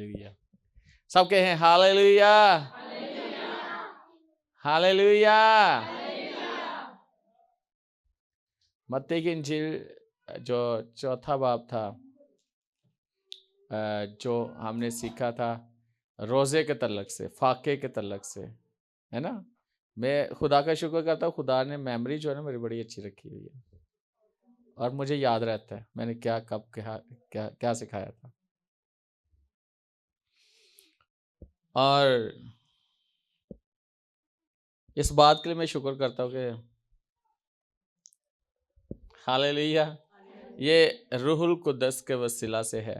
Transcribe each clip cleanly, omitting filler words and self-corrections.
Hallelujah. सब कहें hallelujah, hallelujah. मत्ती की इंजील जो चौथा बाब था, जो हमने सीखा था रोजे के तलक से, फाके के तलक से, है ना। मैं खुदा का शुक्र करता हूँ, खुदा ने मेमोरी जो है ना मेरी बड़ी अच्छी रखी हुई है और मुझे याद रहता है मैंने क्या कब क्या क्या क्या सिखाया था। और इस बात के लिए मैं शुक्र करता हूँ कि हालेलुया, ये रूहुल कुद्दस के वसीला से है।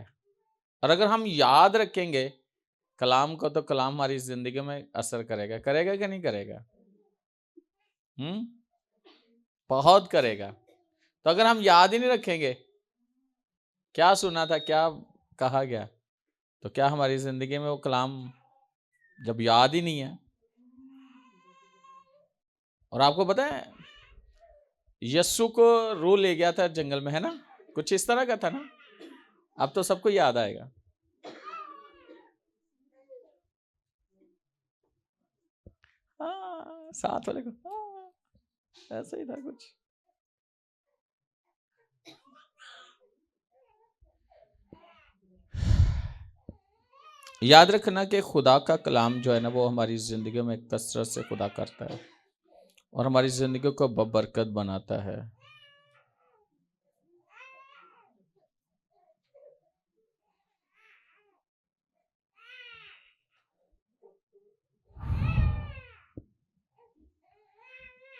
और अगर हम याद रखेंगे कलाम को तो कलाम हमारी जिंदगी में असर करेगा, करेगा कि नहीं करेगा? बहुत करेगा। तो अगर हम याद ही नहीं रखेंगे क्या सुना था, क्या कहा गया, तो क्या हमारी जिंदगी में वो कलाम जब याद ही नहीं है। और आपको पता है यस्सु को रूह ले गया था जंगल में, है ना, कुछ इस तरह का था ना। अब तो सबको याद आएगा। साथ वाले को ऐसा ही था कुछ। याद रखना कि खुदा का कलाम जो है ना वो हमारी जिंदगी में कसरत से खुदा करता है और हमारी जिंदगी को बबरकत बनाता है।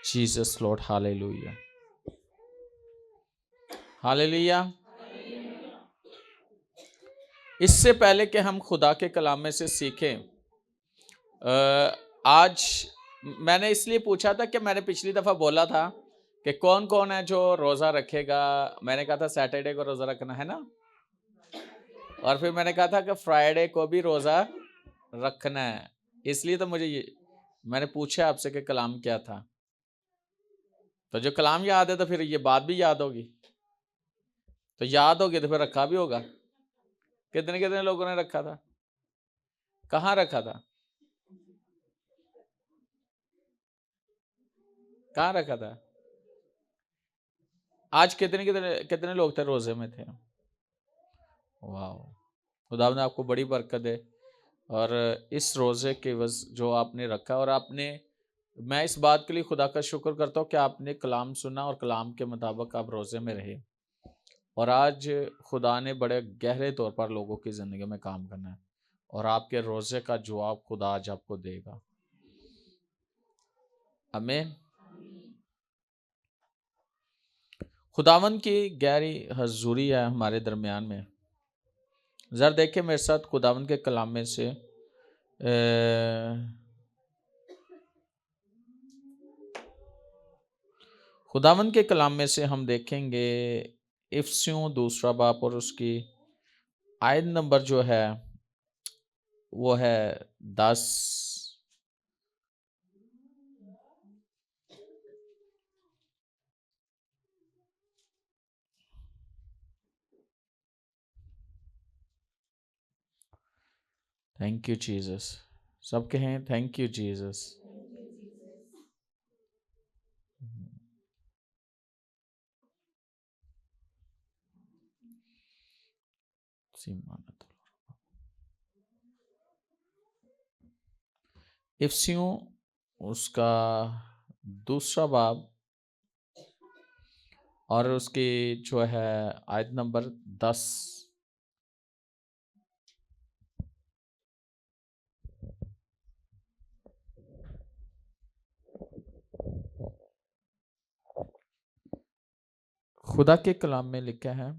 Jesus Lord, hallelujah, hallelujah. इससे पहले कि हम खुदा के कलाम में से सीखें, आज मैंने इसलिए पूछा था कि मैंने पिछली दफा बोला था कि कौन कौन है जो रोजा रखेगा। मैंने कहा था सैटरडे को रोजा रखना है ना, और फिर मैंने कहा था कि फ्राइडे को भी रोजा रखना है। इसलिए तो मैंने पूछा आपसे कि कलाम क्या था। तो जो कलाम याद है तो फिर ये बात भी याद होगी, तो याद होगी तो फिर रखा भी होगा। कितने कितने लोगों ने रखा था, कहाँ रखा था, कहाँ रखा था? आज कितने कितने कितने लोग थे रोजे में थे? वाह, खुदा ने आपको बड़ी बरकत दे। और इस रोजे के जो आपने रखा, और आपने, मैं इस बात के लिए खुदा का शुक्र करता हूँ कि आपने कलाम सुना और कलाम के मुताबिक आप रोजे में रहे। और आज खुदा ने बड़े गहरे तौर पर लोगों की जिंदगी में काम करना है और आपके रोजे का जवाब खुदा आज आपको देगा। आमीन। खुदावन की गहरी हजूरी है हमारे दरमियान में। जरा देखिए मेरे साथ खुदावन के कलाम में से खुदावन के कलाम में से हम देखेंगे इफसियों दूसरा बाप और उसकी आयत नंबर जो है वो है 10। थैंक यू जीसस, सब कहें थैंक यू जीसस। इफसियों उसका दूसरा बाब और उसकी जो है आयत नंबर 10। खुदा के कलाम में लिखा है,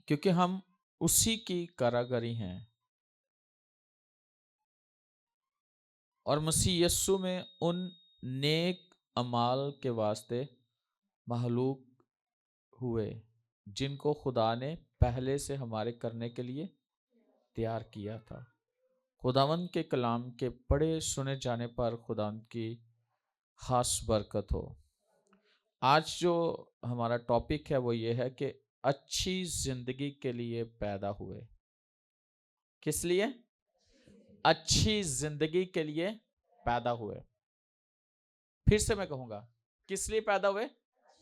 क्योंकि हम उसी की कारागरी हैं और मसीह यस्सु में उन नेक अमाल के वास्ते महलूक हुए जिनको खुदा ने पहले से हमारे करने के लिए तैयार किया था। खुदावन के कलाम के पढ़े सुने जाने पर खुदावन की खास बरकत हो। आज जो हमारा टॉपिक है वो ये है कि अच्छी जिंदगी के लिए पैदा हुए। किस लिए? अच्छी जिंदगी के लिए पैदा हुए। फिर से मैं कहूंगा, किस लिए पैदा हुए?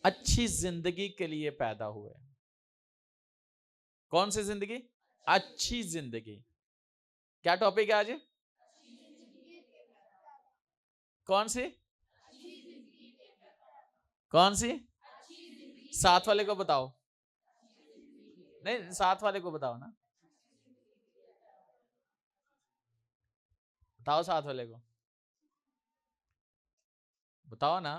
अच्छी जिंदगी के लिए पैदा हुए। कौन सी जिंदगी? अच्छी जिंदगी। क्या टॉपिक है आज? कौन सी? कौन सी? साथ वाले को बताओ। नहीं, साथ वाले को बताओ ना, बताओ साथ वाले को, बताओ ना।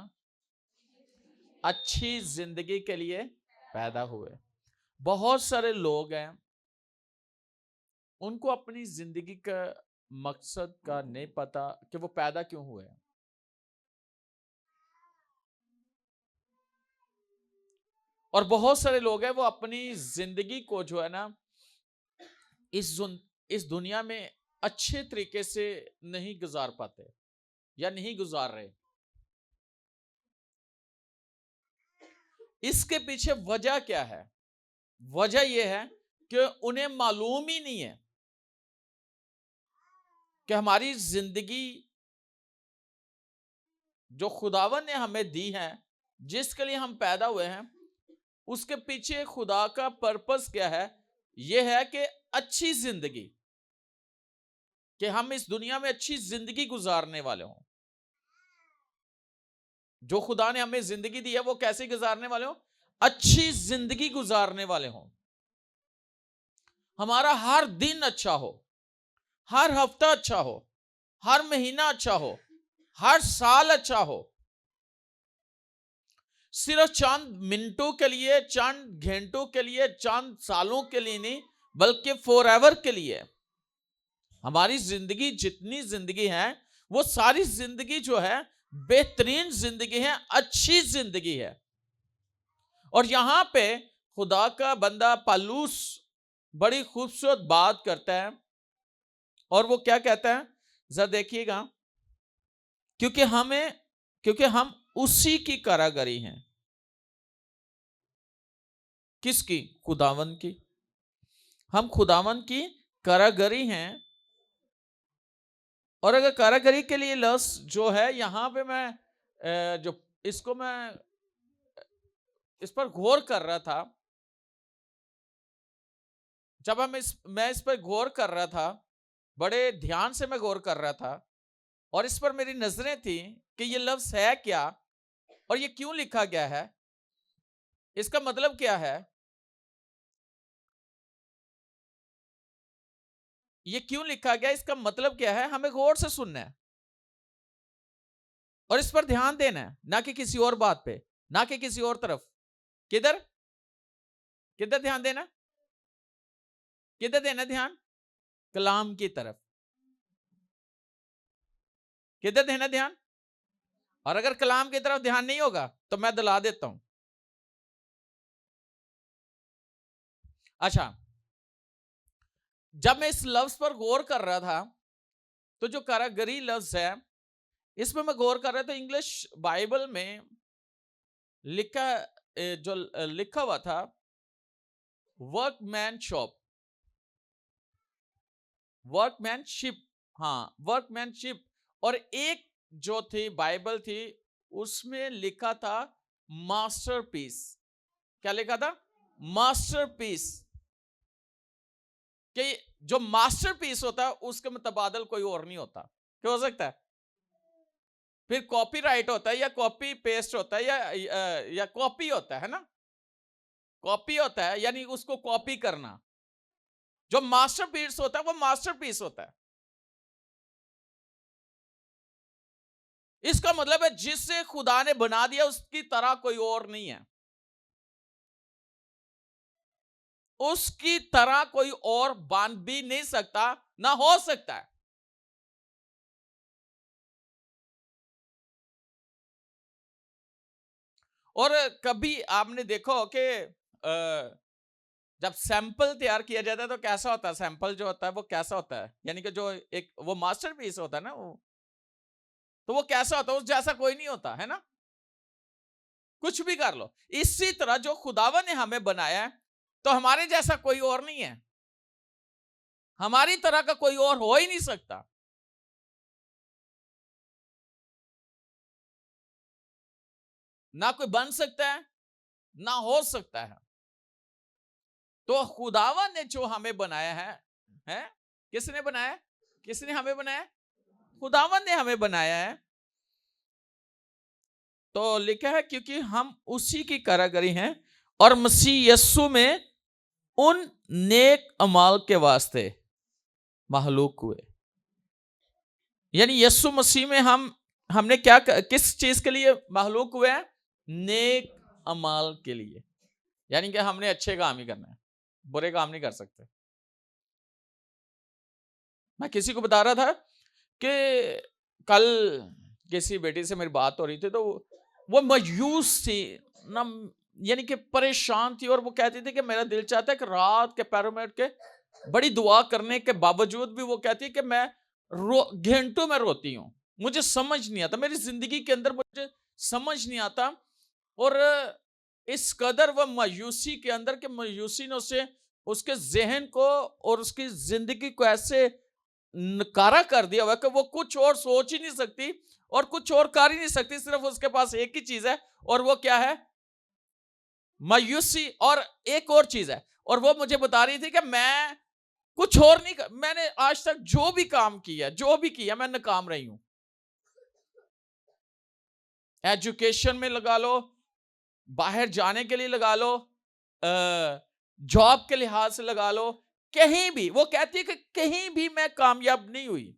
अच्छी जिंदगी के लिए पैदा हुए। बहुत सारे लोग हैं, उनको अपनी जिंदगी का मकसद का नहीं पता कि वो पैदा क्यों हुए हैं। और बहुत सारे लोग हैं, वो अपनी जिंदगी को जो है ना, इस दुनिया में अच्छे तरीके से नहीं गुजार पाते या नहीं गुजार रहे। इसके पीछे वजह क्या है? वजह यह है कि उन्हें मालूम ही नहीं है कि हमारी जिंदगी जो खुदावन ने हमें दी है, जिसके लिए हम पैदा हुए हैं, उसके पीछे खुदा का पर्पस क्या है। यह है कि अच्छी जिंदगी, कि हम इस दुनिया में अच्छी जिंदगी गुजारने वाले हों। जो खुदा ने हमें जिंदगी दी है, वो कैसे गुजारने वाले हों? अच्छी जिंदगी गुजारने वाले हों। हमारा हर दिन अच्छा हो, हर हफ्ता अच्छा हो, हर महीना अच्छा हो, हर साल अच्छा हो। सिर्फ चंद मिनटों के लिए, चंद घंटों के लिए, चंद सालों के लिए नहीं, बल्कि फॉरएवर के लिए। हमारी जिंदगी, जितनी जिंदगी है, वो सारी जिंदगी जो है बेहतरीन जिंदगी है, अच्छी जिंदगी है। और यहां पे खुदा का बंदा पौलुस बड़ी खूबसूरत बात करता है, और वो क्या कहता है, जरा देखिएगा। क्योंकि हम उसी की कारागरी हैं। किसकी? खुदावन की। हम खुदावन की कारागरी हैं। और अगर कारागरी के लिए लफ्ज जो है, यहां पे मैं जो इसको मैं इस पर गौर कर रहा था, जब मैं इस पर गौर कर रहा था, बड़े ध्यान से मैं गौर कर रहा था, और इस पर मेरी नजरें थी कि ये लफ्ज है क्या और ये क्यों लिखा गया है, इसका मतलब क्या है, ये क्यों लिखा गया, इसका मतलब क्या है। हमें गौर से सुनना है और इस पर ध्यान देना है, ना कि किसी और बात पे, ना कि किसी और तरफ। किधर किधर ध्यान देना? किधर देना ध्यान? कलाम की तरफ। किधर देना ध्यान? और अगर कलाम की तरफ ध्यान नहीं होगा तो मैं दिला देता हूं। अच्छा, जब मैं इस लफ्ज पर गौर कर रहा था, तो जो कारागरी लफ्ज है, इसमें मैं गौर कर रहा था, इंग्लिश बाइबल में लिखा जो लिखा हुआ था, वर्कमैनशॉप, वर्कमैनशिप, हाँ वर्कमैनशिप। और एक जो थी बाइबल थी, उसमें लिखा था मास्टरपीस। क्या लिखा था? मास्टरपीस। कि जो मास्टरपीस होता है उसके मुतबादल कोई और नहीं होता। क्या हो सकता है? फिर कॉपीराइट होता है, या कॉपी पेस्ट होता है, या कॉपी होता है ना, कॉपी होता है, यानी उसको कॉपी करना। जो मास्टरपीस होता है वो मास्टरपीस होता है। इसका मतलब है जिससे खुदा ने बना दिया उसकी तरह कोई और नहीं है, उसकी तरह कोई और बन भी नहीं सकता, ना हो सकता है। और कभी आपने देखो कि जब सैंपल तैयार किया जाता है तो कैसा होता है? सैंपल जो होता है वो कैसा होता है? यानी कि जो एक वो मास्टरपीस होता है ना, वो तो वो कैसा होता है? उस जैसा कोई नहीं होता है ना, कुछ भी कर लो। इसी तरह जो खुदावन ने हमें बनाया है, तो हमारे जैसा कोई और नहीं है। हमारी तरह का कोई और हो ही नहीं सकता। ना कोई बन सकता है, ना हो सकता है। तो खुदावन ने जो हमें बनाया है? किसने बनाया? किसने हमें बनाया? खुदावन ने हमें बनाया है। तो लिखा है क्योंकि हम उसी की कारीगरी हैं और मसीह यस्सु में उन नेक अमाल के वास्ते महलूक हुए। यानी यस्सु मसीह में हमने क्या, किस चीज के लिए महलूक हुए हैं? नेक अमाल के लिए। यानी कि हमने अच्छे काम ही करना है, बुरे काम नहीं कर सकते। मैं किसी को बता रहा था कि कल किसी बेटी से मेरी बात हो रही थी, तो वो मायूस थी ना, यानी कि परेशान थी, और वो कहती थी कि मेरा दिल चाहता है कि रात के पैरों में उठ के बड़ी दुआ करने के बावजूद भी वो कहती है कि मैं घंटों में रोती हूँ, मुझे समझ नहीं आता, मेरी जिंदगी के अंदर मुझे समझ नहीं आता। और इस कदर वह मायूसी के अंदर के मायूसी ने उसके जहन को और उसकी जिंदगी को ऐसे नकारा कर दिया हुआ कि वो कुछ और सोच ही नहीं सकती और कुछ और कर ही नहीं सकती। सिर्फ उसके पास एक ही चीज है, और वो क्या है? मायूसी। और एक और चीज है, और वो मुझे बता रही थी कि मैं कुछ और नहीं मैंने आज तक जो भी काम किया, जो भी किया, मैं नाकाम रही हूं। एजुकेशन में लगा लो, बाहर जाने के लिए लगा लो, जॉब के लिहाज से लगा लो, कहीं भी वो कहती है कि कहीं भी मैं कामयाब नहीं हुई।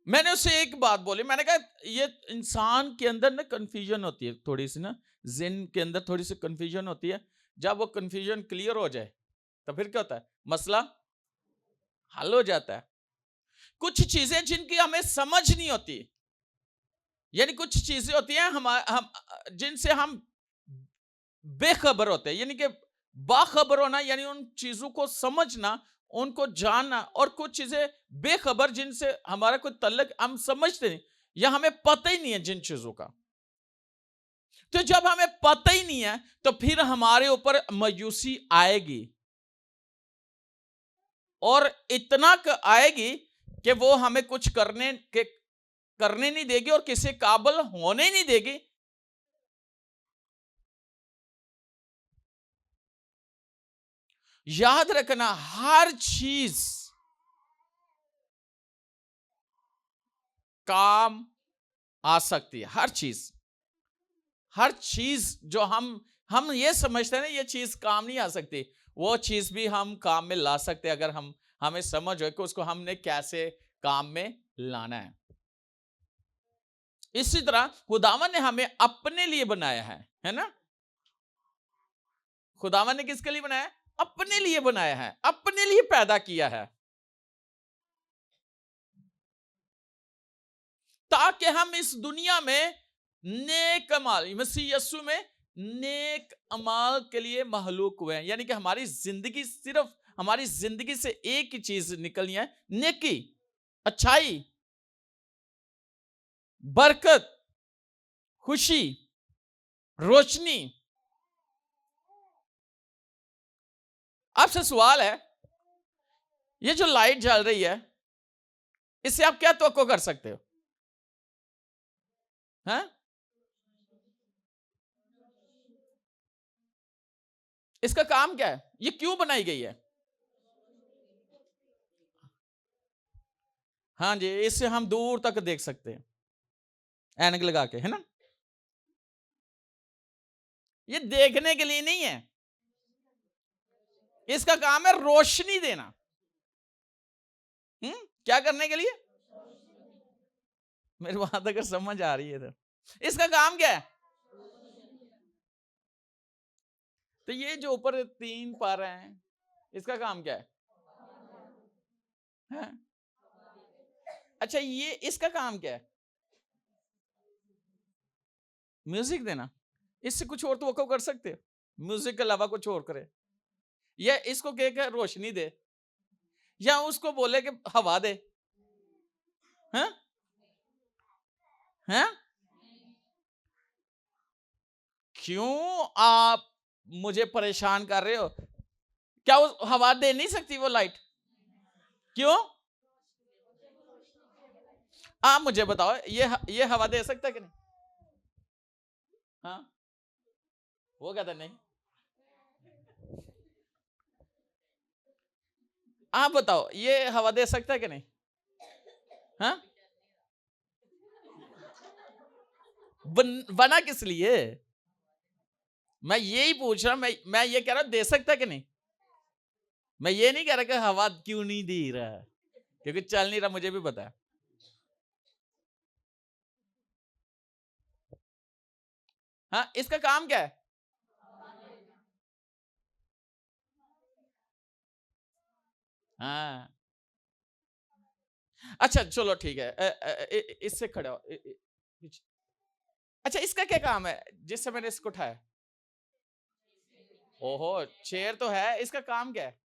मैंने उससे एक बात बोली, मैंने कहा ये इंसान के अंदर ना कंफ्यूजन होती है थोड़ी सी ना, जिन के अंदर थोड़ी सी कंफ्यूजन होती है। जब वो कंफ्यूजन क्लियर हो जाए तो फिर क्या होता है? मसला हल हो जाता है। कुछ चीजें जिनकी हमें समझ नहीं होती, यानी कुछ चीजें होती हैं हम जिनसे हम बेखबर होते हैं, यानी कि बाखबर होना, यानी उन चीजों को समझना, उनको जानना, और कुछ चीजें बेखबर जिनसे हमारा कोई तल्लक, हम समझते नहीं या हमें पता ही नहीं है जिन चीजों का। तो जब हमें पता ही नहीं है तो फिर हमारे ऊपर मायूसी आएगी, और इतना आएगी कि वो हमें कुछ करने नहीं देगी और किसी काबिल होने नहीं देगी। याद रखना, हर चीज काम आ सकती है। हर चीज जो हम ये समझते हैं ना, ये चीज काम नहीं आ सकती, वो चीज भी हम काम में ला सकते हैं, अगर हमें समझ हो कि उसको हमने कैसे काम में लाना है। इसी तरह खुदावन ने हमें अपने लिए बनाया है ना? खुदावन ने किसके लिए बनाया? अपने लिए बनाया है, अपने लिए पैदा किया है, ताकि हम इस दुनिया में नेक अमाल, मसीह यस्सु में नेक अमाल के लिए महलूक हुए हैं। यानी कि हमारी जिंदगी, सिर्फ हमारी जिंदगी से एक ही चीज निकलनी है, नेकी, अच्छाई, बरकत, खुशी, रोशनी। आपसे सवाल है, ये जो लाइट जल रही है, इससे आप क्या तवक्को कर सकते हो? हैं? इसका काम क्या है? ये क्यों बनाई गई है? हाँ जी, इससे हम दूर तक देख सकते हैं, ऐनक लगा के, है ना? ये देखने के लिए नहीं है, इसका काम है रोशनी देना। क्या करने के लिए? मेरी बात अगर समझ आ रही है तो इसका काम क्या है? तो ये जो ऊपर 3 पा रहे हैं, इसका काम क्या है? हाँ? अच्छा, ये इसका काम क्या है? म्यूजिक देना। इससे कुछ और तो वो कर सकते हो? म्यूजिक के अलावा कुछ और करे, या इसको कह रोशनी दे, या उसको बोले कि हवा दे, हैं? हैं? क्यों आप मुझे परेशान कर रहे हो, क्या वो हवा दे नहीं सकती वो लाइट? क्यों? आप मुझे बताओ, ये हवा दे सकता है कि नहीं? हाँ, वो कहता नहीं। आप बताओ, ये हवा दे सकता है कि नहीं? हाँ, बना किस लिए? मैं यही पूछ रहा, मैं ये कह रहा हूं दे सकता है कि नहीं। मैं ये नहीं कह रहा कि हवा क्यों नहीं दे रहा है, क्योंकि चल नहीं रहा, मुझे भी पता है। हाँ, इसका काम क्या है? हाँ, अच्छा चलो ठीक है, इससे खड़े हो, अच्छा इसका क्या काम है जिससे मैंने इसको उठाया? ओहो, चेयर तो है, इसका काम क्या है?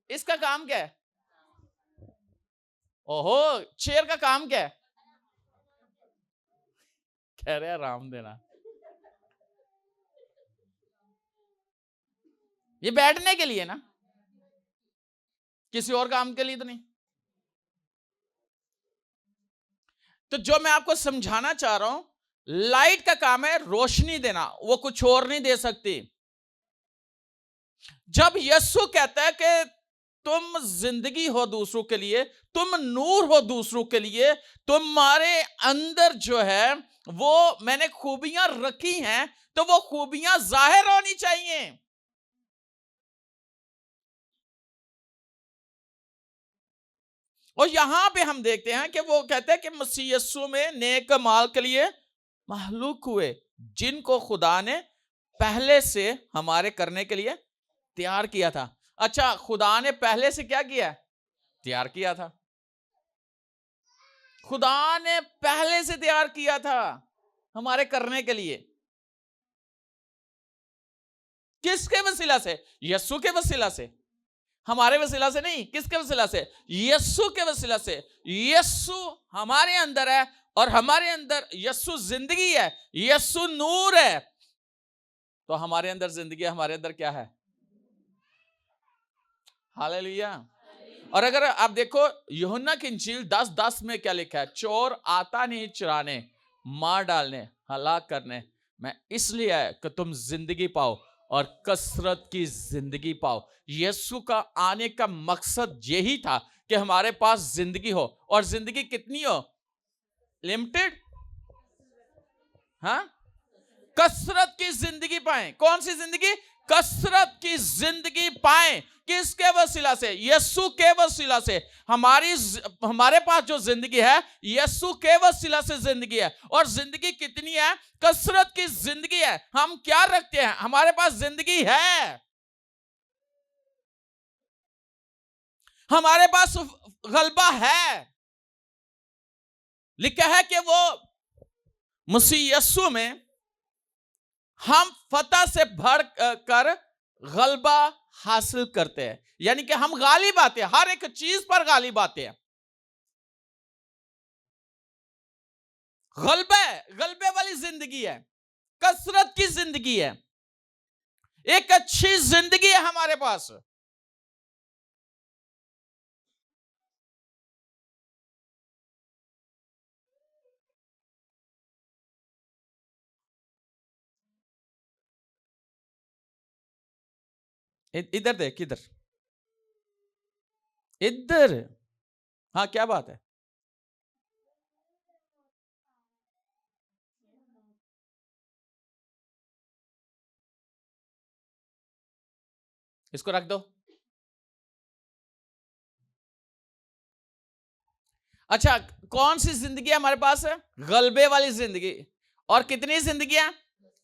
इसका काम क्या है? ओहो, चेयर का काम क्या है? कह रहे हैं आराम देना। ये बैठने के लिए ना, किसी और काम के लिए तो नहीं। तो जो मैं आपको समझाना चाह रहा हूं, लाइट का काम है रोशनी देना, वो कुछ और नहीं दे सकती। जब यीशु कहता है कि तुम जिंदगी हो दूसरों के लिए, तुम नूर हो दूसरों के लिए, तुम्हारे अंदर जो है वो मैंने खूबियां रखी हैं, तो वो खूबियां जाहिर होनी चाहिए। और यहां पे हम देखते हैं कि वो कहते हैं कि मसीह यीशु में नेक माल के लिए महलूक हुए, जिनको खुदा ने पहले से हमारे करने के लिए तैयार किया था। अच्छा, खुदा ने पहले से क्या किया? तैयार किया था। खुदा ने पहले से तैयार किया था हमारे करने के लिए। किसके वसीला से? यीशु के वसीला से, हमारे वसीला से नहीं। किसके वसीला से? यीशु के वसीला से। यीशु हमारे अंदर है, और हमारे अंदर यीशु जिंदगी है, यीशु नूर है। तो हमारे अंदर जिंदगी है, हमारे अंदर क्या है? हालेलुया। और अगर आप देखो यूहन्ना की इंजील 10:10 में क्या लिखा है? चोर आता नहीं चुराने, मार डालने, हलाक करने, मैं इसलिए आया कि तुम जिंदगी पाओ और कसरत की जिंदगी पाओ। यीशु का आने का मकसद यही था कि हमारे पास जिंदगी हो, और जिंदगी कितनी हो? लिमिटेड। हाँ, कसरत की जिंदगी पाएं। कौन सी जिंदगी? कसरत की जिंदगी पाएं। किसके वसीला से? यीशु के वसीला से। हमारे पास जो जिंदगी है, यीशु के वसीला से जिंदगी है। और जिंदगी कितनी है? कसरत की जिंदगी है। हम क्या रखते हैं? हमारे पास जिंदगी है, हमारे पास गलबा है। लिखा है कि वो मसीह यीशु में हम फतह से बढ़ कर गलबा हासिल करते हैं, यानी कि हम गालिब आते हैं, हर एक चीज पर गालिब आते हैं। गलबे वाली जिंदगी है, कसरत की जिंदगी है, एक अच्छी जिंदगी है हमारे पास। इधर देख, इधर इधर। हाँ, क्या बात है? इसको रख दो। अच्छा, कौन सी जिंदगी हमारे पास है? गलबे वाली जिंदगी। और कितनी जिंदगी है?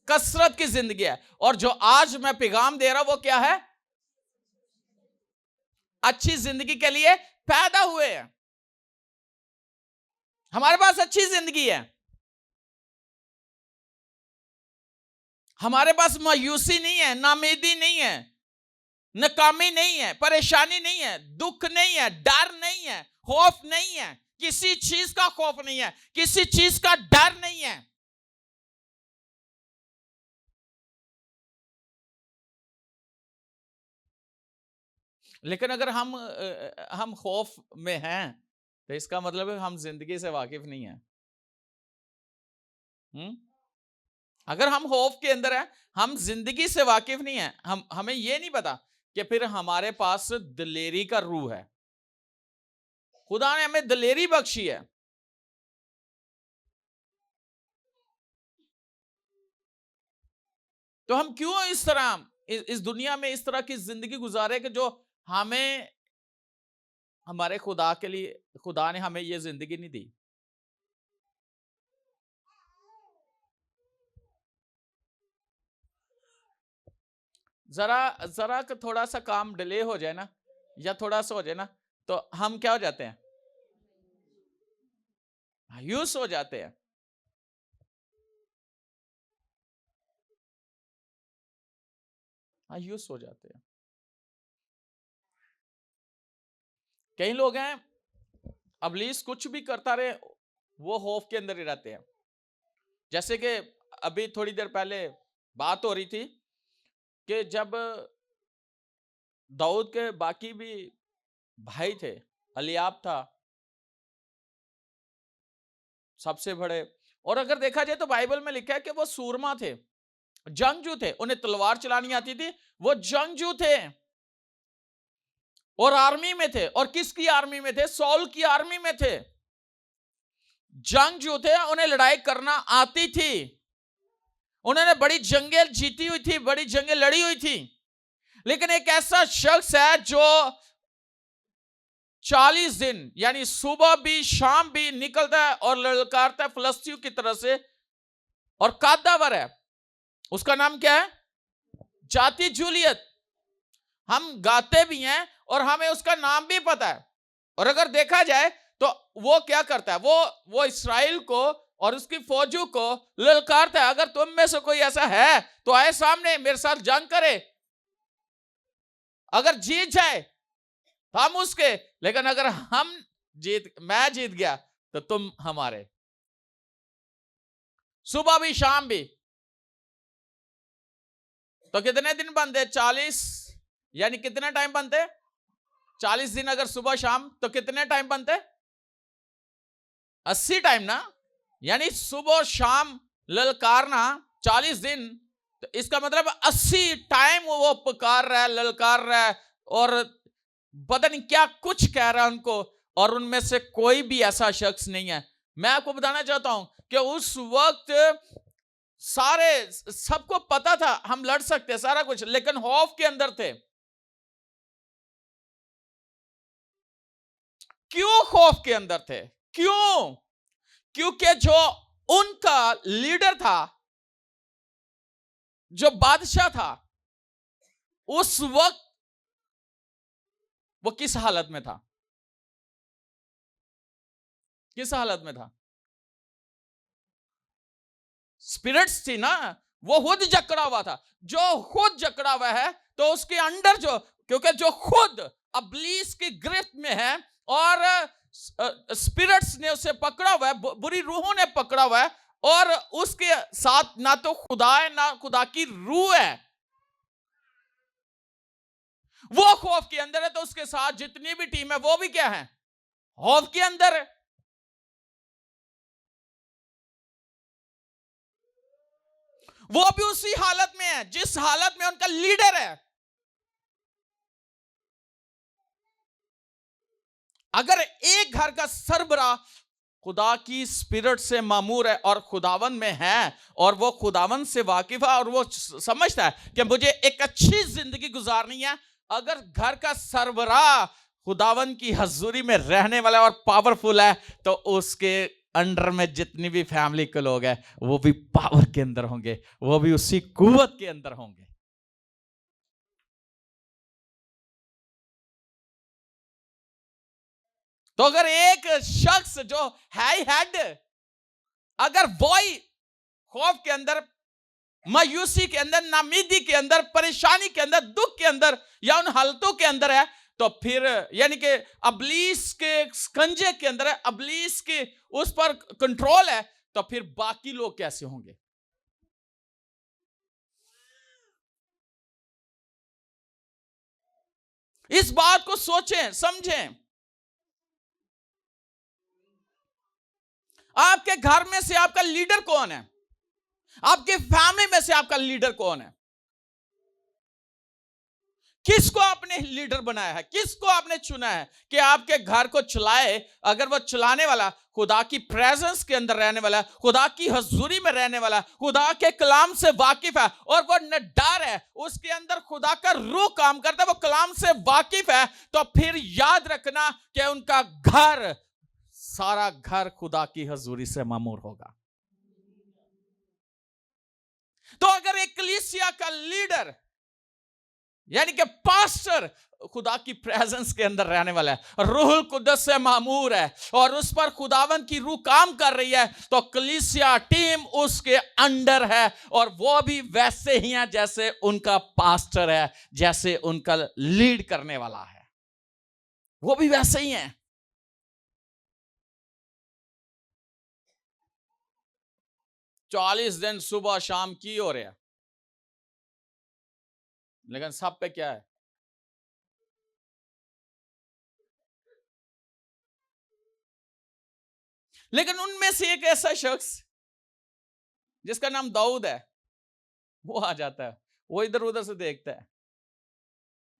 कसरत की जिंदगी है। और जो आज मैं पैगाम दे रहा हूं वो क्या है? अच्छी जिंदगी के लिए पैदा हुए हैं। हमारे पास अच्छी जिंदगी है, हमारे पास मायूसी नहीं है, नामेदी नहीं है, नाकामी नहीं है, परेशानी नहीं है, दुख नहीं है, डर नहीं है, खौफ नहीं है। किसी चीज का खौफ नहीं है, किसी चीज का डर नहीं है। लेकिन अगर हम खौफ में हैं तो इसका मतलब है हम जिंदगी से वाकिफ नहीं है। अगर हम खौफ के अंदर है, हम जिंदगी से वाकिफ नहीं है, हमें यह नहीं पता कि फिर हमारे पास दिलेरी का रूह है। खुदा ने हमें दिलेरी बख्शी है। तो हम क्यों इस तरह इस दुनिया में इस तरह की जिंदगी गुजारे कि जो हमें हमारे खुदा के लिए, खुदा ने हमें यह जिंदगी नहीं दी। जरा जरा थोड़ा सा काम डिले हो जाए ना, या थोड़ा सा हो जाए ना, तो हम क्या हो जाते हैं, मायूस हो जाते हैं। मायूस हो जाते हैं। कई लोग हैं, अबलीस कुछ भी करता रहे, वो खौफ के अंदर ही रहते हैं। जैसे कि अभी थोड़ी देर पहले बात हो रही थी कि जब दाऊद के बाकी भी भाई थे, अलियाब था सबसे बड़े, और अगर देखा जाए तो बाइबल में लिखा है कि वो सूरमा थे, जंगजू थे, उन्हें तलवार चलानी आती थी, वो जंगजू थे और आर्मी में थे। और किसकी आर्मी में थे? सॉल की आर्मी में थे। जंगजू थे, उन्हें लड़ाई करना आती थी, उन्होंने बड़ी जंगें जीती हुई थी, बड़ी जंगें लड़ी हुई थी। लेकिन एक ऐसा शख्स है जो 40 दिन यानी सुबह भी शाम भी निकलता है और ललकारता है फिलिस्तीयों की तरह से, और कादावर है। उसका नाम क्या है? जाति जूलियत। हम गाते भी हैं और हमें उसका नाम भी पता है। और अगर देखा जाए तो वो क्या करता है, वो इस्राएल को और उसकी फौजों को ललकारता है, अगर तुम में से कोई ऐसा है तो आए सामने मेरे साथ जंग करे, अगर जीत जाए तो हम उसके, लेकिन अगर मैं जीत गया तो तुम हमारे। सुबह भी शाम भी। तो कितने दिन बनते? 40, यानी कितने टाइम बनते? 40 दिन अगर सुबह शाम, तो कितने टाइम बनते? 80 टाइम ना। यानी सुबह शाम ललकारना 40 दिन, तो इसका मतलब 80 टाइम वो पुकार रहा है, ललकार रहा है, और पता नहीं क्या कुछ कह रहा है उनको, और उनमें से कोई भी ऐसा शख्स नहीं है। मैं आपको बताना चाहता हूं कि उस वक्त सारे, सबको पता था हम लड़ सकते सारा कुछ, लेकिन खौफ के अंदर थे। क्यों खौफ के अंदर थे? क्यों? क्योंकि जो उनका लीडर था, जो बादशाह था, उस वक्त वो किस हालत में था? किस हालत में था? स्पिरिट्स थी ना, वो खुद जकड़ा हुआ था। जो खुद जकड़ा हुआ है तो उसके अंडर जो, क्योंकि जो खुद अबलीस की गिरफ्त में है और स्पिरिट्स ने उसे पकड़ा हुआ है, बुरी रूहों ने पकड़ा हुआ है, और उसके साथ ना तो खुदा है ना खुदा की रूह है, वो खौफ के अंदर है। तो उसके साथ जितनी भी टीम है वो भी क्या है? खौफ के अंदर है। वो भी उसी हालत में है जिस हालत में उनका लीडर है। अगर एक घर का सरबराह खुदा की स्पिरिट से मामूर है और खुदावन में है, और वो खुदावन से वाकिफ है, और वो समझता है कि मुझे एक अच्छी जिंदगी गुजारनी है, अगर घर का सरबराह खुदावन की हजूरी में रहने वाला और पावरफुल है, तो उसके अंडर में जितनी भी फैमिली के लोग हैं वो भी पावर के अंदर होंगे, वो भी उसी कुव्वत के अंदर होंगे। तो अगर एक शख्स जो है ही हेड, अगर वो ही खौफ के अंदर, मायूसी के अंदर, नामीदी के अंदर, परेशानी के अंदर, दुख के अंदर, या उन हालतों के अंदर है, तो फिर यानी कि अबलीस के स्कंजे के अंदर है, अबलीस के उस पर कंट्रोल है, तो फिर बाकी लोग कैसे होंगे? इस बात को सोचें, समझें। आपके घर में से आपका लीडर कौन है? आपके फैमिली में से आपका लीडर कौन है? किसको आपने लीडर बनाया है? किसको आपने चुना है कि आपके घर को चलाए? अगर वो चलाने वाला खुदा की प्रेजेंस के अंदर रहने वाला, खुदा की हजूरी में रहने वाला, खुदा के कलाम से वाकिफ है और वो निडर है, उसके अंदर खुदा का रूह काम करता है, वो कलाम से वाकिफ है, तो फिर याद रखना कि उनका घर, सारा घर खुदा की हजूरी से मामूर होगा। तो अगर एक कलीसिया का लीडर यानी कि पास्टर खुदा की प्रेजेंस के अंदर रहने वाला है, रूहुल कुद्दस से मामूर है और उस पर खुदावन की रूह काम कर रही है, तो कलीसिया टीम उसके अंडर है और वो भी वैसे ही है जैसे उनका पास्टर है, जैसे उनका लीड करने वाला है, वो भी वैसे ही है। चालीस दिन सुबह शाम की हो रहा है, लेकिन सब पे क्या है? लेकिन उनमें से एक ऐसा शख्स जिसका नाम दाऊद है, वो आ जाता है, वो इधर उधर से देखता है,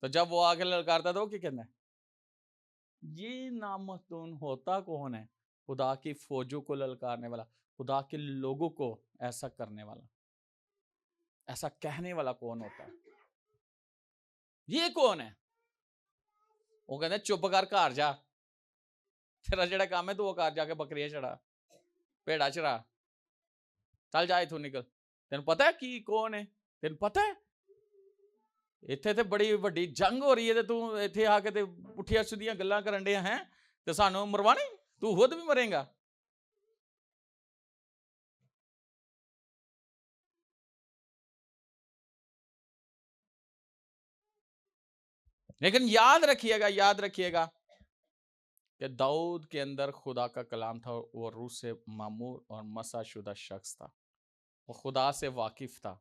तो जब वो आगे ललकारता था, वो क्या कहना है? ये नामतून होता कौन है? खुदा की फौजों को ललकारने वाला, खुदा के लोगों को ऐसा करने वाला, ऐसा कहने वाला कौन होता है? ये कौन है? वो कहते हैं चुप कर, घर जा, तेरा जेड़ा काम है तू वो घर जाके बकरियां चढ़ा, भेड़ा चढ़ा, चल जा इथों निकल। तेन पता है कि कौन है? तेन पता है इत्थे ते बड़ी वड्डी जंग हो रही है, तू इत्थे आके ते पुठिया सीधियां गल्लां करन दिया है, ते सानू मरवानी, तू खुद भी मरेगा। लेकिन याद रखिएगा कि दाऊद के अंदर खुदा का कलाम था, वो रूह से मामूर और मसाशुदा शख्स था, वो खुदा से वाकिफ था।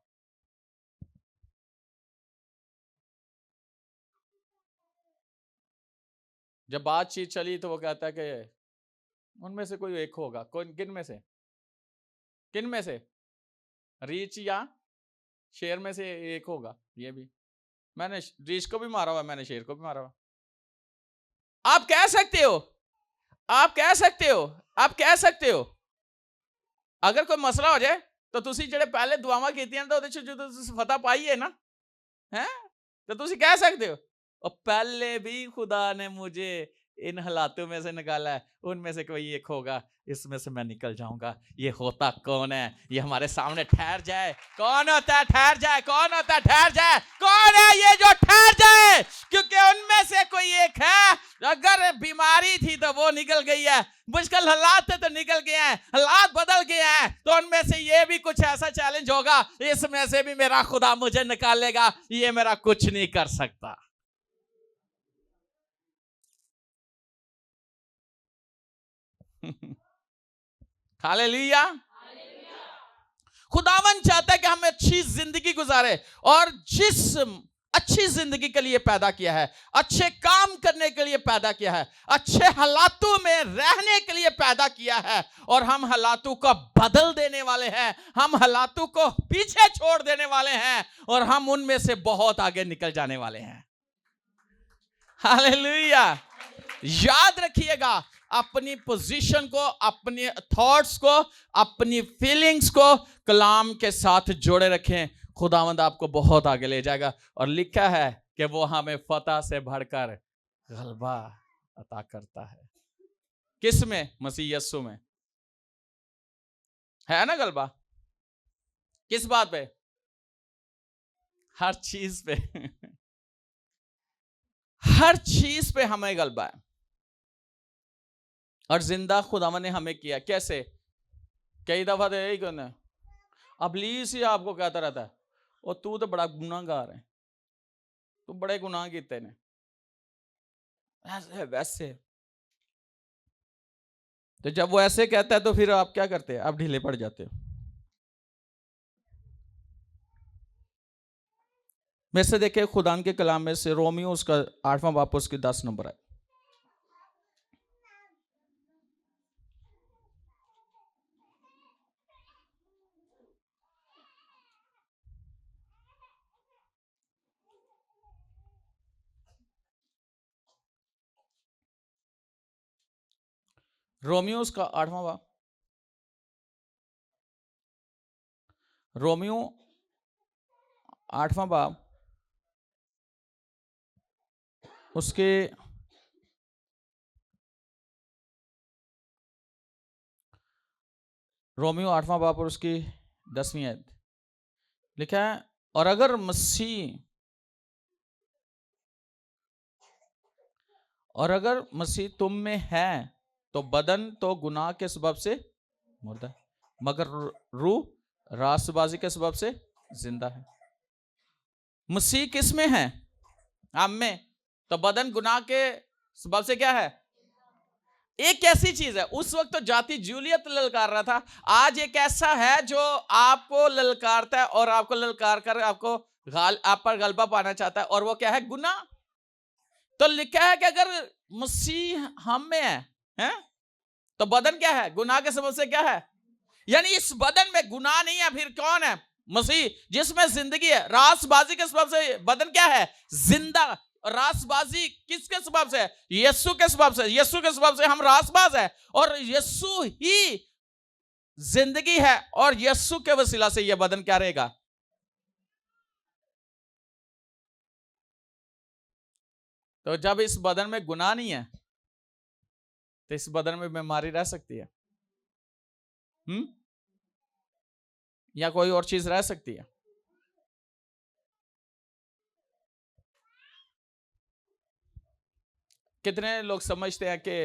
जब बातचीत चली तो वो कहता है कि उनमें से कोई एक होगा। कौन? किन में से? किन में से? रीच या शेर में से एक होगा। ये भी मैंने रीच को भी मारा हुआ, मैंने शेर को भी मारा हुआ। आप कह सकते हो, आप कह सकते हो, आप कह सकते हो, अगर कोई मसला हो जाए तो तुसी जेड़े पहले दुआवां कीतियां तो ਉਹਦੇ ਚ ਜਦੋਂ ਤੁਸੀਂ फतह पाई है ना, हैं, तो तुसी कह सकते हो और पहले भी खुदा ने मुझे इन हालातों में से निकाला है, उनमें से कोई एक होगा, इसमें से मैं निकल जाऊंगा। ये होता कौन है? ये हमारे सामने ठहर जाए। कौन होता है ठहर जाए? कौन होता है ठहर जाए? कौन है ये जो ठहर जाए? क्योंकि उनमें से कोई एक है। अगर बीमारी थी तो वो निकल गई है, मुश्किल हालात थे तो निकल गए हैं, हालात बदल गए हैं, तो उनमें से ये भी कुछ ऐसा चैलेंज होगा, इसमें से भी मेरा खुदा मुझे निकालेगा, ये मेरा कुछ नहीं कर सकता। हालेलुया। खुदावन चाहता है कि हम अच्छी जिंदगी गुजारे, और जिस अच्छी जिंदगी के लिए पैदा किया है, अच्छे काम करने के लिए पैदा किया है, अच्छे हालातों में रहने के लिए पैदा किया है, और हम हालातों को बदल देने वाले हैं, हम हालातों को पीछे छोड़ देने वाले हैं, और हम उनमें से बहुत आगे निकल जाने वाले हैं। हालेलुया। याद रखिएगा, अपनी पोजीशन को, अपने थॉट्स को, अपनी फीलिंग्स को कलाम के साथ जोड़े रखें। खुदावंद आपको बहुत आगे ले जाएगा, और लिखा है कि वो हमें फतह से बढ़कर गलबा अता करता है। किस में? मसीह यीशु में है ना गलबा। किस बात पे? हर चीज पे हर चीज पे हमें गलबा है, और जिंदा खुदावन ने हमें किया। कैसे? कई दफा तो यही कहना है, अबलीस ही आपको कहता रहता है, और तू तो बड़ा गुनाहगार है, तू बड़े गुनाह किए ने, ऐसे वैसे। तो जब वो ऐसे कहता है तो फिर आप क्या करते हैं? आप ढीले पड़ जाते हो। मेरे से देखे खुदान के कलाम में से रोमियो उसका 8वां बाप उसकी 10 नंबर है। रोमियो उसका 8वां बाप, रोमियो 8वां बाप उसके रोमियो 8वां बाप और उसकी 10वीं आयत लिखा है, और अगर मसीह तुम में है तो बदन तो गुनाह के सबब से मुर्दा है, मगर रूह रास्तबाजी के सबब से जिंदा है। मसीह किस में है? हम में। तो बदन गुनाह के सबब से क्या है? एक कैसी चीज है, उस वक्त तो जाति जूलियत ललकार रहा था, आज एक ऐसा है जो आपको ललकारता है और आपको ललकार कर आपको आप पर गलबा पाना चाहता है, और वो क्या है? गुनाह। तो लिखा है कि अगर मसीह हम में है तो बदन क्या है? गुनाह के सबब से क्या है? यानी इस बदन में गुनाह नहीं है, फिर कौन है? मसीह, जिसमें जिंदगी है। रासबाजी के सबब से बदन क्या है? जिंदा। रासबाजी किसके सबब से? यीशु के सबब से। यीशु के सबब से हम रासबाज है, और यीशु ही जिंदगी है, और यीशु के वसीला से यह बदन क्या रहेगा? तो जब इस बदन में गुनाह नहीं है तो इस बदन में बीमारी रह सकती है? या कोई और चीज रह सकती है? कितने लोग समझते हैं कि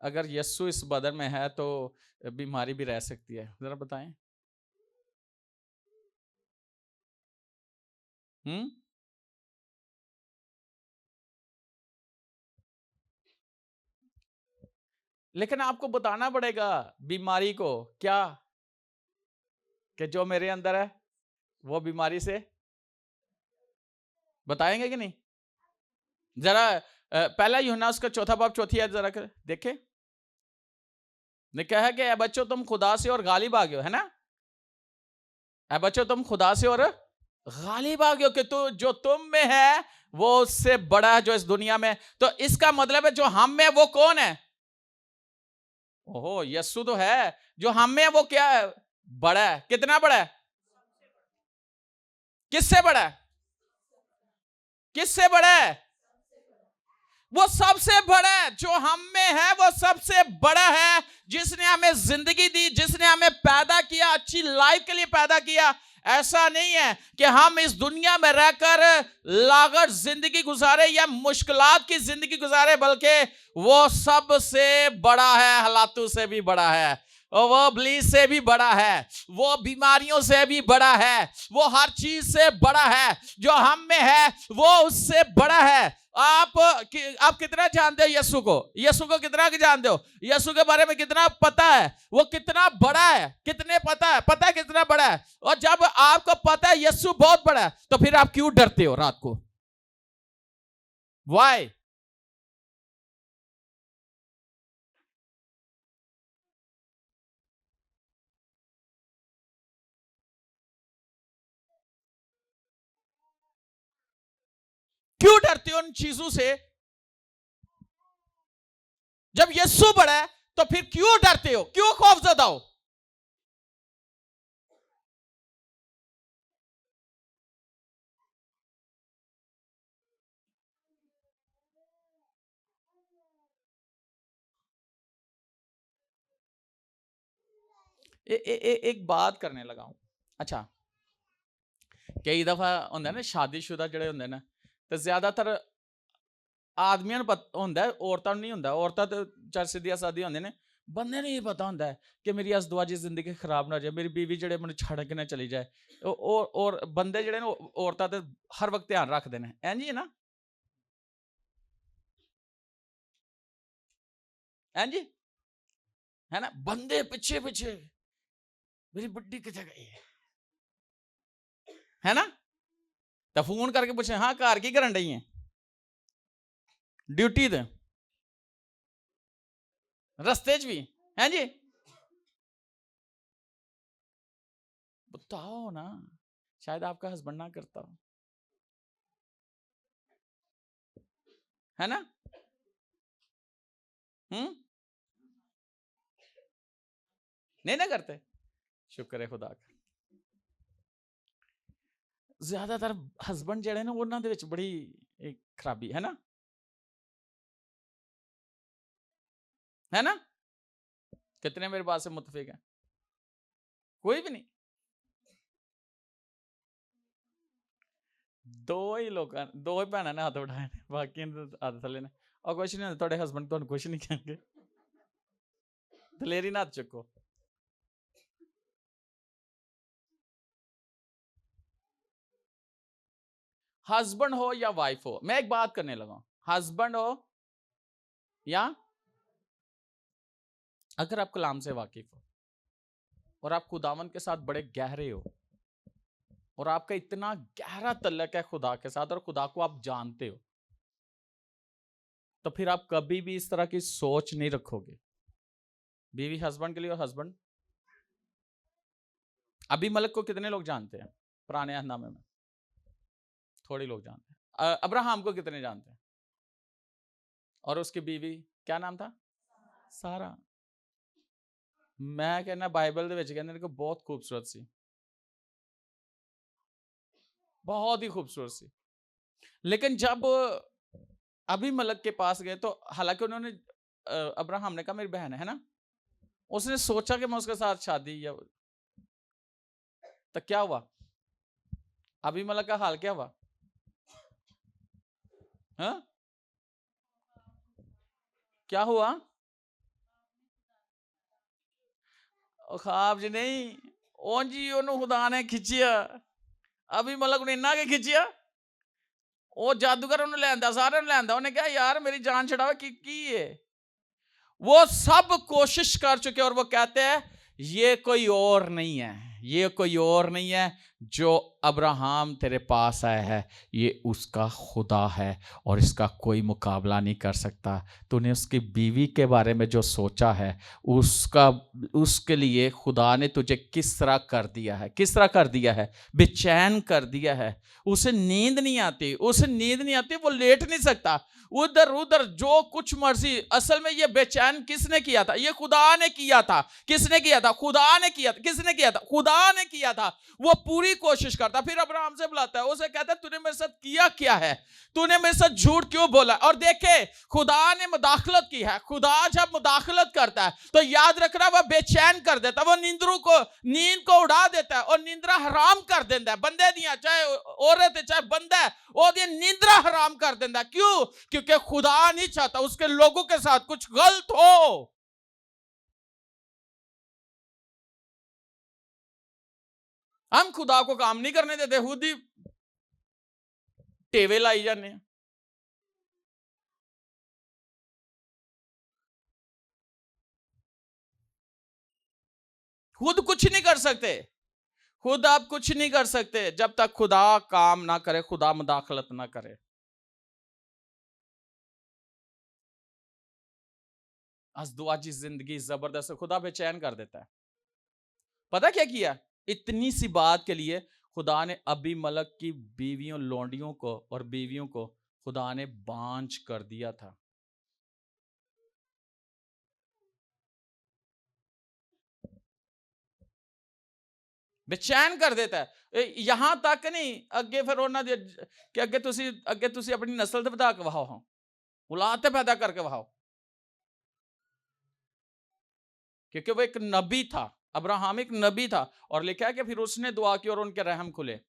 अगर यीशु इस बदन में है तो बीमारी भी रह सकती है? जरा बताएं। लेकिन आपको बताना पड़ेगा बीमारी को क्या, कि जो मेरे अंदर है वो बीमारी से, बताएंगे कि नहीं? जरा पहला यूहन्ना उसका 4 बाब 4 आयत जरा देखे। लिखा है कि ऐ बच्चों तुम खुदा से और गालिब आ गए हो, है ना? ऐ बच्चों तुम खुदा से और गालिब आ गए हो, कि तू जो तुम में है वो उससे बड़ा है जो इस दुनिया में। तो इसका मतलब है जो हम में वो कौन है? ओहो, यीशु तो है। जो हम में है वो क्या है? बड़ा है। कितना बड़ा है? किससे बड़ा है? किससे बड़ा है? वो सबसे बड़ा है। जो हम में है वो सबसे बड़ा है, जिसने हमें जिंदगी दी, जिसने हमें पैदा किया, अच्छी लाइफ के लिए पैदा किया। ऐसा नहीं है कि हम इस दुनिया में रहकर लागत जिंदगी गुजारे या मुश्किलात की जिंदगी गुजारे, बल्कि वो सबसे बड़ा है, हालातों से भी बड़ा है, और वो ब्लीच से भी बड़ा है, वो बीमारियों से भी बड़ा है, वो हर चीज से बड़ा है। जो हम में है वो उससे बड़ा है। आप कितना जानते हो यीशु को? यीशु को कितना जानते हो? यीशु के बारे में कितना पता है? वो कितना बड़ा है? कितने पता है? पता है कितना बड़ा है? और जब आपको पता है यीशु बहुत बड़ा है, तो फिर आप क्यों डरते हो रात को? वाई? क्यों डरते हो उन चीजों से? जब यीशु बड़ा है तो फिर क्यों डरते हो? क्यों खौफजदा हो? एक बात करने लगा हूं। अच्छा, कई दफा होंगे ना शादीशुदा जड़े होंगे ना, तो ज्यादातर आदमियों होंगे, औरतों नहीं होंगे। औरतें तो चार सीधिया सादी होंगे ने, बंदे नहीं पता होंगे कि मेरी अजदवाजी जिंदगी खराब ना हो जाए, मेरी बीवी जड़े मैं छड़ के ना चली जाए। और बंदे जड़े औरतें तो हर वक्त ध्यान रखते हैं, इंज ही है ना? इंज है ना? बंदे पिछे पिछे मेरी बुड्ढी कितने गई है ना? तो फोन करके पूछे हाँ घर की करन रही है, ड्यूटी दे रस्ते च भी है जी, बताओ ना, शायद आपका हस्बैंड ना करता हो, है ना? नहीं ना करते, शुक्र है खुदा का। ज्यादातर हस्बैंड जड़े ना उन्होंने विच बड़ी एक खराबी है ना, है ना? कितने मेरे पास से मुतफिक है? कोई भी नहीं। दो ही लोग, दो ही भैन ने हाथ उठाए, बाकी हाथ थले ने, और कुछ नहीं, थोड़े हस्बैंड तो कुछ नहीं कहेंगे, दलेरी ना हाथ चुको। हस्बैंड हो या वाइफ हो, मैं एक बात करने लगा, हस्बैंड हो या, अगर आप कलाम से वाकिफ हो और आप खुदावन के साथ बड़े गहरे हो और आपका इतना गहरा तल्लक है खुदा के साथ और खुदा को आप जानते हो, तो फिर आप कभी भी इस तरह की सोच नहीं रखोगे। बीवी हस्बैंड के लिए, और हस्बैंड, अभी मलक को कितने लोग जानते हैं पुराने अहदनामे में? थोड़ी लोग जानते हैं। अब्राहम को कितने जानते हैं? और उसकी बीवी क्या नाम था? सारा। मैं कहना बाइबल दे विच कहंदे ने कि बहुत खूबसूरत सी, बहुत ही खूबसूरत सी। लेकिन जब अभी मलक के पास गए तो हालांकि उन्होंने अब्राहम ने कहा मेरी बहन है ना, उसने सोचा कि मैं उसके साथ शादी, या तो क्या हुआ? अभी मलक का हाल क्या हुआ? हाँ? क्या हुआ? ख्वाब जी नहीं, ओ जी ओनू खुदा ने खिंचिया, अभी मलक ने इन्ना के खिंचिया, वो जादूगर उन्हें लैंदा, सारे लैंदा, उन्हें कहा यार मेरी जान छड़ावे की है। वो सब कोशिश कर चुके और वो कहते हैं ये कोई और नहीं है, ये कोई और नहीं है, जो अब्राहम तेरे पास आया है ये उसका खुदा है और इसका कोई मुकाबला नहीं कर सकता। तूने उसकी बीवी के बारे में जो सोचा है उसका, उसके लिए खुदा ने तुझे किस तरह कर दिया है, किस तरह कर दिया है, बेचैन कर दिया है। उसे नींद नहीं आती, उसे नींद नहीं आती, वो लेट नहीं सकता, उधर उधर जो कुछ मर्जी। असल में ये बेचैन किसने किया था? ये खुदा ने किया था। किसने किया था? खुदा ने किया था। किसने किया था? खुदा ने किया था। वो पूरी कोशिश करता, फिर अब्राहम से बुलाता है, उसे कहता है तूने मेरे साथ किया क्या है, तूने मेरे साथ झूठ क्यों बोला? और देखे खुदा ने मुदाखलत की है। खुदा जब मुदाखलत करता है तो याद रखना वह बेचैन कर देता है, वो नींदरू को, नींद को उड़ा देता है और निंद्रा हराम कर देता है। बंदे दिया, चाहे औरत है चाहे बंदा है, वो निंद्रा हराम कर देता है। क्यों? क्योंकि खुदा नहीं चाहता उसके लोगों के साथ कुछ गलत हो। हम खुदा को काम नहीं करने देते, खुद ही टेवे लाई जाने। खुद कुछ नहीं कर सकते, खुद आप कुछ नहीं कर सकते जब तक खुदा काम ना करे, खुदा मुदाखलत ना करे। अज़दवाजी जिंदगी जबरदस्त, खुदा बेचैन कर देता है। पता क्या किया? इतनी सी बात के लिए खुदा ने अभी मलक की बीवियों, लौंडियों को और बीवियों को खुदा ने बांझ कर दिया था। बेचैन कर देता है। यहां तक नहीं, अगे फिर उन्होंने कि अगे तुसी अपनी नस्ल ते वधा के वहाओ, हाँ औलाद ते पैदा करके वहाओ, क्योंकि वो एक नबी था, अब्राहम एक नबी था। और लिखा है कि फिर उसने दुआ की और उनके रहम खुले।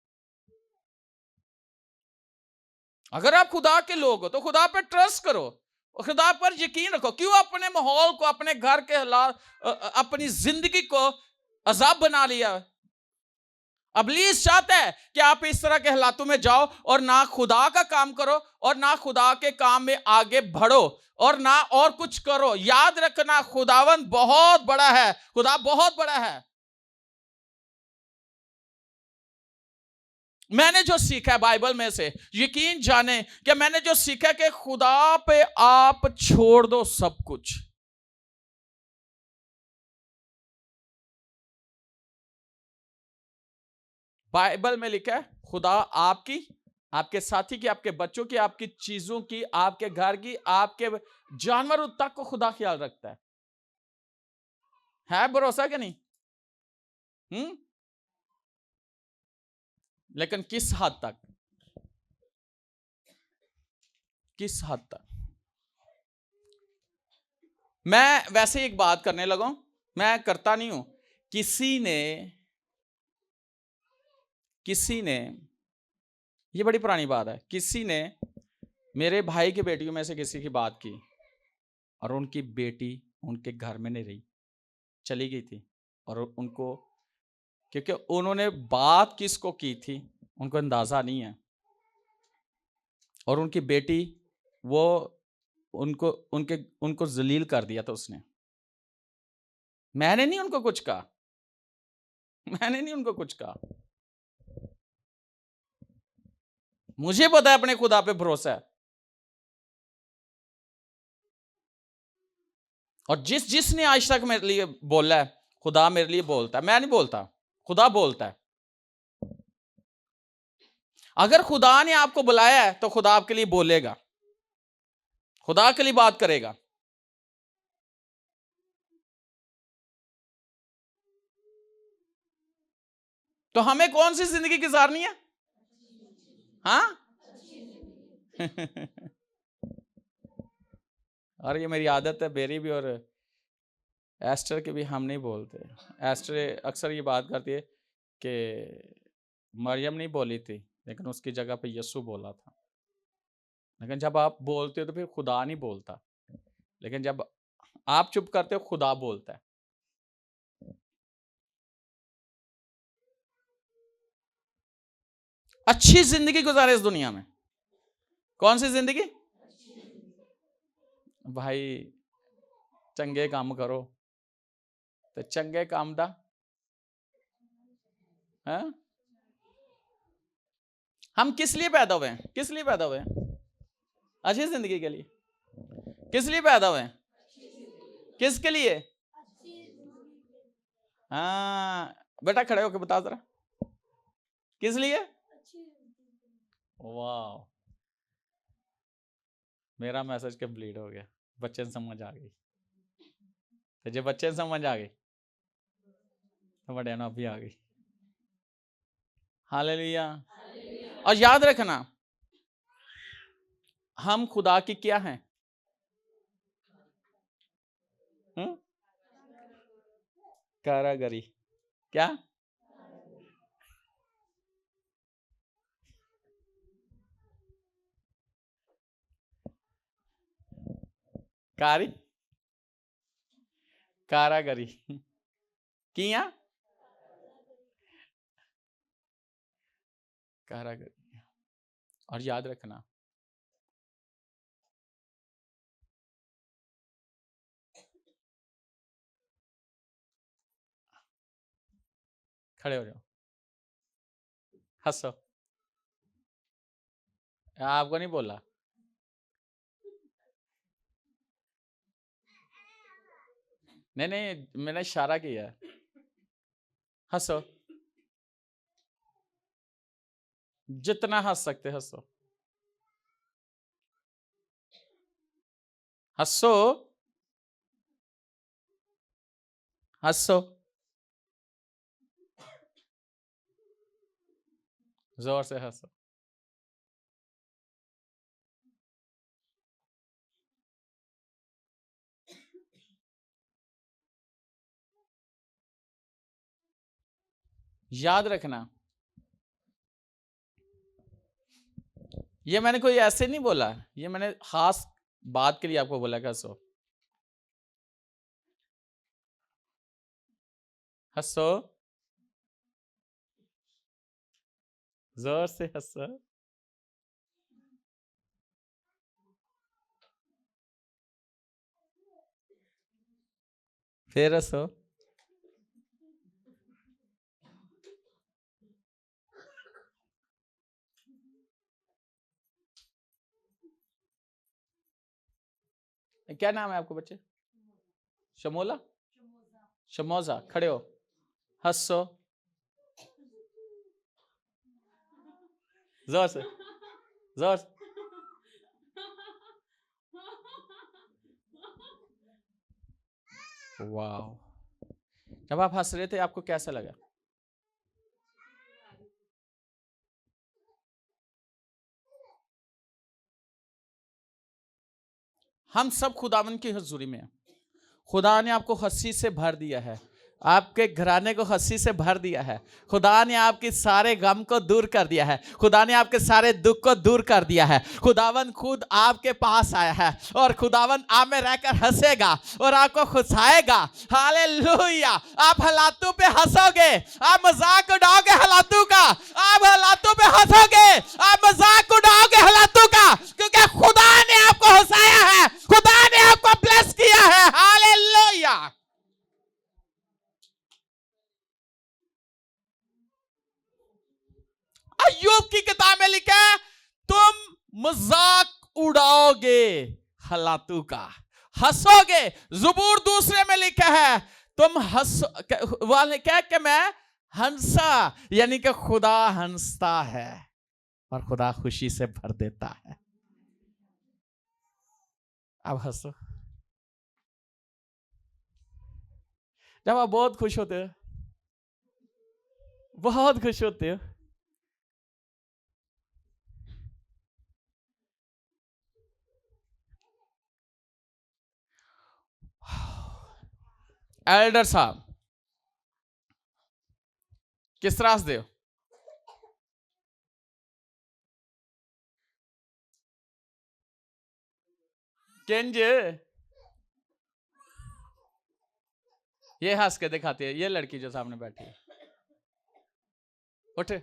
अगर आप खुदा के लोग हो तो खुदा पे ट्रस्ट करो, खुदा पर यकीन रखो। क्यों अपने माहौल को, अपने घर के हालात, अपनी जिंदगी को अजाब बना लिया? अबलीस चाहता है कि आप इस तरह के हालातों में जाओ और ना खुदा का काम करो और ना खुदा के काम में आगे बढ़ो और ना और कुछ करो। याद रखना खुदावन बहुत बड़ा है, खुदा बहुत बड़ा है। मैंने जो सीखा है बाइबल में से, यकीन जाने कि मैंने जो सीखा है कि खुदा पे आप छोड़ दो सब कुछ। बाइबल में लिखा है खुदा आपकी, आपके साथी की, आपके बच्चों की, आपकी चीजों की, आपके घर की, आपके जानवरों तक को खुदा ख्याल रखता है भरोसा कि नहीं? लेकिन किस हद तक, किस हद तक? मैं वैसे एक बात करने लगा हूं, मैं करता नहीं हूं। किसी ने ये बड़ी पुरानी बात है, किसी ने मेरे भाई की बेटियों में से किसी की बात की और उनकी बेटी उनके घर में नहीं रही, चली गई थी। और उनको, क्योंकि उन्होंने बात किसको की थी उनको अंदाजा नहीं है, और उनकी बेटी वो उनको जलील कर दिया था उसने। मैंने नहीं उनको कुछ कहा, मैंने नहीं उनको कुछ कहा। मुझे पता है अपने खुदा पे भरोसा है। और जिसने आज तक मेरे लिए बोला है, खुदा मेरे लिए बोलता है, मैं नहीं बोलता, खुदा बोलता है। अगर खुदा ने आपको बुलाया है तो खुदा आपके लिए बोलेगा, खुदा के लिए बात करेगा। तो हमें कौन सी जिंदगी गुजारनी है? हाँ। और ये मेरी आदत है, मेरी भी और एस्टर की भी, हम नहीं बोलते। एस्टर अक्सर ये बात करती है कि मरियम नहीं बोली थी, लेकिन उसकी जगह पे यस्सु बोला था। लेकिन जब आप बोलते हो तो फिर खुदा नहीं बोलता, लेकिन जब आप चुप करते हो खुदा बोलता है। अच्छी जिंदगी गुजारे इस दुनिया में। कौन सी जिंदगी? भाई चंगे काम करो तो चंगे काम दा है। हम किस लिए पैदा हुए हैं? किस लिए पैदा हुए हैं? अच्छी जिंदगी के लिए। किस लिए पैदा हुए हैं? किसके लिए? हाँ बेटा खड़े होके बता जरा, किस लिए? वाह, मेरा मैसेज कंप्लीट हो गया। बच्चे समझ आ गई, तो जो बच्चे समझ आ गई तो बड़े ना भी आ गई। हालेलुया। और याद रखना, हम खुदा की क्या हैं? कारागरी। क्या? कारी कारागरी किया कारागरी। और याद रखना, खड़े हो जाओ, हंसो। आपको नहीं बोला, नहीं नहीं, मैंने इशारा किया। हंसो, जितना हंस सकते हंसो, हंसो, हंसो, जोर से हंसो। याद रखना, ये मैंने कोई ऐसे नहीं बोला, ये मैंने खास बात के लिए आपको बोला कि हंसो। हंसो, जोर से हंसो, फिर हंसो। क्या नाम है आपको बच्चे? शमोला, शमोजा। खड़े हो, हंसो जोर से, जोर से। वाह, जब आप हंस रहे थे आपको कैसा लगा? हम सब खुदावन की हजूरी में हैं। खुदा ने आपको हंसी से भर दिया है, आपके घराने को हंसी से भर दिया है। खुदा ने आपके सारे गम को दूर कर दिया है, खुदा ने आपके सारे दुख को दूर कर दिया है। खुदावन खुद आपके पास आया है और खुदावन आप में रहकर हंसेगा और आपको खुशाएगा। हालेलुया। आप हालातों पे हंसोगे, आप मजाक उड़ाओगे हालातों का, आप हालातों पे हंसोगे, आप मजाक उड़ाओगे हालातों का, क्योंकि खुदा ने आपको हंसाया है, खुदा ने आपको ब्लेस किया है। हालेलुया। अय्यूब की किताब में लिखा है तुम मजाक उड़ाओगे हालातों का, हंसोगे। ज़बूर दूसरे में लिखा है तुम हंस, वाले क्या कि मैं हंसा, यानी कि खुदा हंसता है और खुदा खुशी से भर देता है। अब हंसो। जब आप बहुत खुश होते हो, बहुत खुश होते हो, एल्डर साहब किस तरह से हो? केंज ये हंस के दिखाती है, ये लड़की जो सामने बैठी है, उठे।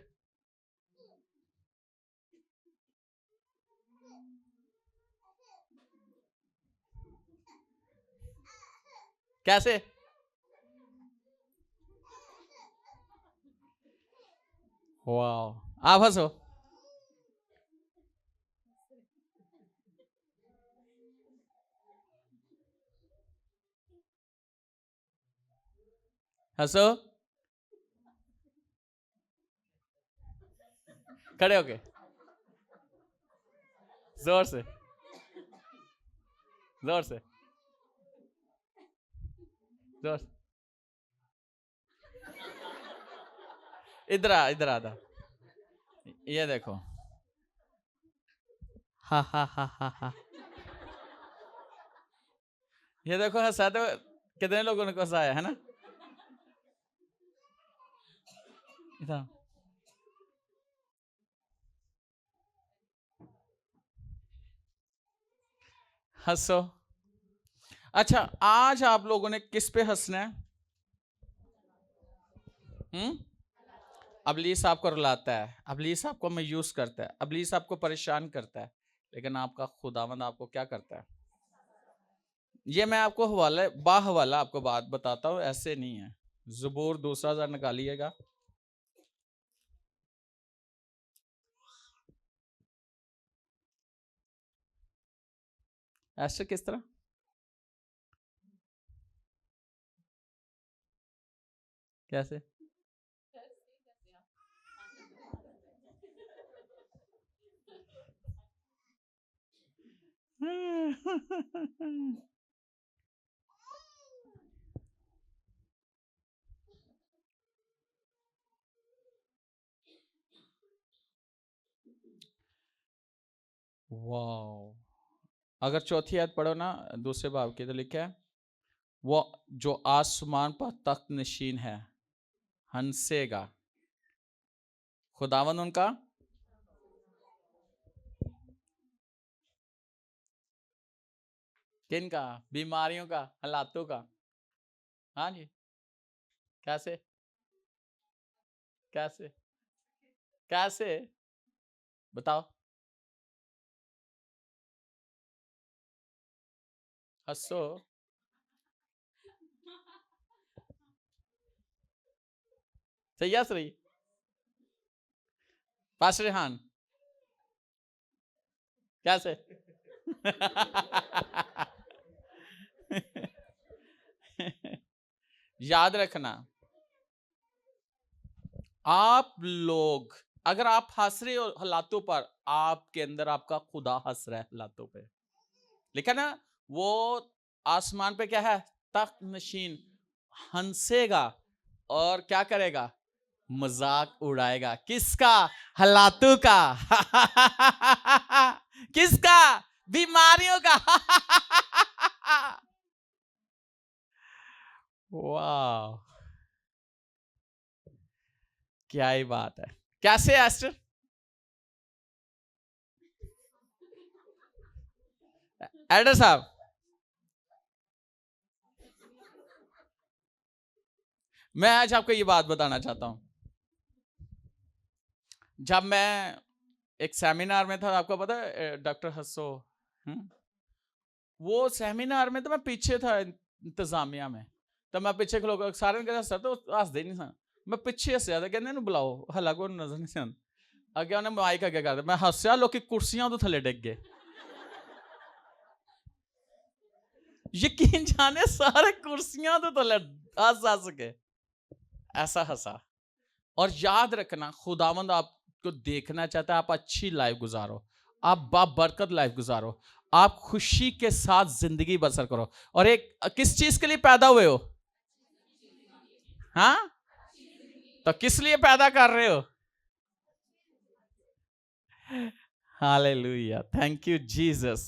कैसे? वाह, आप हंसो। हंसो, खड़े होके, जोर से, जोर से, जोर से। इधर आ, इधर आ। ये देखो, हा हा हा हा हा। ये देखो हंसा तो कितने लोगों ने हंसाया है ना। इधर हंसो। अच्छा, आज आप लोगों ने किस पे हंसना है? अबलीस आपको रुलाता है, अबलीस आपको मायूस करता है, अबलीस आपको परेशान करता है, लेकिन आपका खुदावंद आपको क्या करता है? ये मैं आपको हवाला बाहवाला आपको बात बताता हूं, ऐसे नहीं है। ज़बूर दूसरा ज़रा निकालिएगा। ऐसे किस तरह? कैसे? वाह, अगर चौथी आयत पढ़ो ना दूसरे बाब की, तो लिखा है वो जो आसमान पर तख्त नशीन है हंसेगा। खुदावन उनका किन का? बीमारियों का, हालातों का। हाँ जी। कैसे? कैसे? कैसे? बताओ। हंसो। सही है, सही। पास रेहान कैसे? याद रखना, आप लोग अगर आप हंस रहे हो हालातों पर, आपके अंदर आपका खुदा हंस रहा है हालातों पे। लिखा ना, वो आसमान पे क्या है, तख्त नशीन हंसेगा और क्या करेगा, मजाक उड़ाएगा। किसका? हालातों का। किसका? बीमारियों का। वाह, क्या ही बात है। कैसे एस्टर? एडर साहब, मैं आज आपको ये बात बताना चाहता हूं। जब मैं एक सेमिनार में था, आपको पता है डॉक्टर हस्सो, वो सेमिनार में तो मैं पीछे था इंतजामिया में, तो मैं पीछे लोग सारे ने सर तो हंस दे नहीं सन, मैं पीछे हंस जाता, कहते ना बुलाओ हला को नजर नहीं सन, अगे उन्हें माइक अगे कर दे, मैं हंसया, लोग की कुर्सियां तो थले डिग गए। यकीन जाने सारे कुर्सियां तो थले हंस हंस के ऐसा हंसा। और याद रखना, खुदावंद आपको देखना चाहता है आप अच्छी लाइफ गुजारो, आप बाबरकत लाइफ गुजारो, आप खुशी के साथ जिंदगी बसर करो। और एक किस चीज के लिए पैदा हुए हो? हाँ, तो किस लिए पैदा कर रहे हो? Hallelujah, thank you Jesus.